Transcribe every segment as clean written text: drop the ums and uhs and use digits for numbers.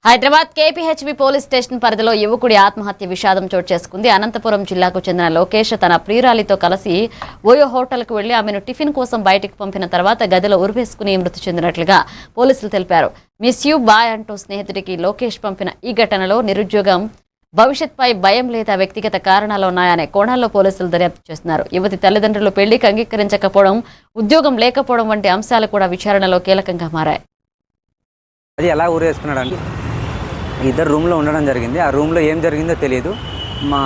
Hyderabad KPHB police station పరిధిలో యువకుడి ఆత్మహత్య విషాదం చోటు చేసుకుంది. అనంతపురం జిల్లాకు చెందిన లోకేష్ తన ప్రియురాలితో కలిసి ఓయో హోటల్కు వెళ్లి ఆమెను టిఫిన్ కోసం బయటికి పంపిన తర్వాత గదిలో ఉరివేసుకుని మృతి చెందినట్లుగా పోలీసులు తెలిపారు. మిస్ యూ బాయ్ అంటూ స్నేహితుడికి లోకేష్ పంపిన ఈ ఘటనలో నిరుద్యోగం, భవిష్యత్పై భయం లేదా వ్యక్తిగత కారణాలు ఉన్నాయనే కోణాల్లో పోలీసులు దర్యాప్తు చేస్తున్నారు. యువతి తల్లిదండ్రులు పెళ్లికి అంగీకరించకపోవడం, ఉద్యోగం లేకపోవడం వంటి అంశాలు కూడా విచారణలో కీలకంగా మారాయి. అది ఎలా ఊరేసుకున్నాడంటే ఇద్దరు రూమ్లో ఉండడం జరిగింది. ఆ రూమ్లో ఏం జరిగిందో తెలియదు. మా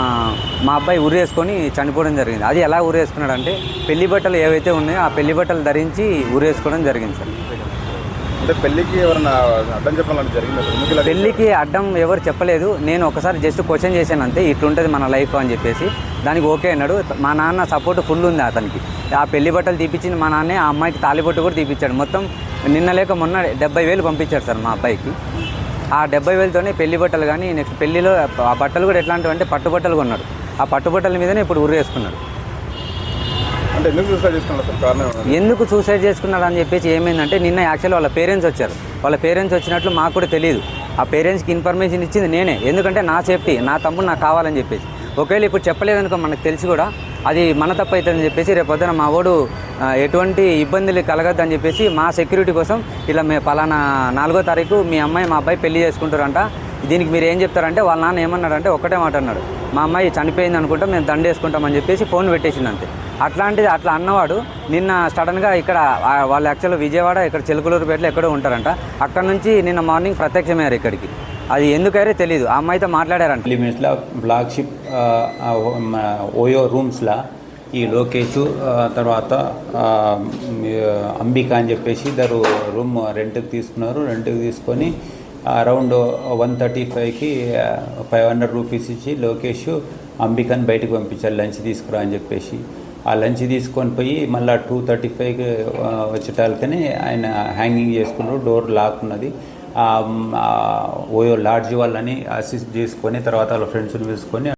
అబ్బాయి ఊరేసుకొని చనిపోవడం జరిగింది. అది ఎలా ఊరేసుకున్నాడంటే పెళ్లి బట్టలు ఏవైతే ఉన్నాయో ఆ పెళ్లి బట్టలు ధరించి ఊరేసుకోవడం జరిగింది సార్. అంటే పెళ్ళికి ఎవరైనా అడ్డం చెప్పాలంటే జరిగింది? పెళ్ళికి అడ్డం ఎవరు చెప్పలేదు. నేను ఒకసారి జస్ట్ క్వశ్చన్ చేశాను అంతే, ఇట్లుంటుంది మన లైఫ్ అని చెప్పేసి. దానికి ఓకే అన్నాడు. మా నాన్న సపోర్ట్ ఫుల్ ఉంది అతనికి. ఆ పెళ్లి బట్టలు తీపిచ్చింది మా నాన్నే. ఆ అమ్మాయికి తాళిబొట్టు కూడా తీపిచ్చాడు. మొత్తం నిన్న లేక మొన్న 70,000 పంపించాడు సార్ మా అబ్బాయికి. ఆ 70,000తోనే పెళ్లి బట్టలు కానీ నెక్స్ట్ పెళ్లిలో ఆ బట్టలు కూడా ఎట్లాంటివి అంటే పట్టుబట్టలు కొన్నాడు. ఆ పట్టుబట్టల మీదనే ఇప్పుడు ఉరి వేసుకున్నాడు. అంటే ఎందుకు సూసైడ్ చేసుకున్నాడు సార్? కారణం ఎందుకు సూసైడ్ చేసుకున్నాడు అని చెప్పేసి ఏమైందంటే నిన్న యాక్చువల్లీ వాళ్ళ పేరెంట్స్ వచ్చారు. వాళ్ళ పేరెంట్స్ వచ్చినట్లు మాకు కూడా తెలియదు. ఆ పేరెంట్స్కి ఇన్ఫర్మేషన్ ఇచ్చింది నేనే. ఎందుకంటే నా సేఫ్టీ, నా తమ్ముడు నాకు కావాలని చెప్పేసి. ఒకవేళ ఇప్పుడు చెప్పలేదనుకో మనకు తెలిసి కూడా అది మన తప్పు అవుతుందని చెప్పేసి రేపొద్దున మా వాడు ఎటువంటి ఇబ్బందులు కలగద్దని చెప్పేసి మా సెక్యూరిటీ కోసం ఇలా పలానా 4వ తారీఖు మీ అమ్మాయి మా అబ్బాయి పెళ్లి చేసుకుంటారంట, దీనికి మీరు ఏం చెప్తారంటే వాళ్ళ నాన్న ఏమన్నాడంటే ఒకటే మాట అన్నాడు, మా అమ్మాయి చనిపోయింది అనుకుంటా మేము దండ వేసుకుంటామని చెప్పేసి ఫోన్ పెట్టేసింది అంతే. అట్లాంటిది అట్లా అన్నవాడు నిన్న సడన్గా ఇక్కడ వాళ్ళు యాక్చువల్గా విజయవాడ ఇక్కడ చిలుకలూరుపేటలో ఎక్కడో ఉంటారంట. అక్కడ నుంచి నిన్న మార్నింగ్ ప్రత్యక్షమయ్యారు ఇక్కడికి. అది ఎందుకైతే తెలీదు. ఆ అమ్మాయితో మాట్లాడారంట. లిమిట్స్లో ఫ్లాగ్షిప్ ఓయో రూమ్స్లో ఈ లోకేష్ తర్వాత అంబిక అని చెప్పేసి ఇద్దరు రూమ్ రెంట్కి తీసుకున్నారు. రెంట్కి తీసుకొని అరౌండ్ 135కి 500 రూపీస్ ఇచ్చి లోకేష్ అంబికని బయటకు పంపించారు లంచ్ తీసుకురా అని చెప్పేసి. ఆ లంచ్ తీసుకొని పోయి మళ్ళీ 235కి వచ్చేటాలకనే ఆయన హ్యాంగింగ్ చేసుకున్నారు. డోర్ లాక్ ఉన్నది. ఓయో లాడ్జ్ వాళ్ళని అసిస్ట్ చేసుకొని తర్వాత వాళ్ళ ఫ్రెండ్స్ని తీసుకొని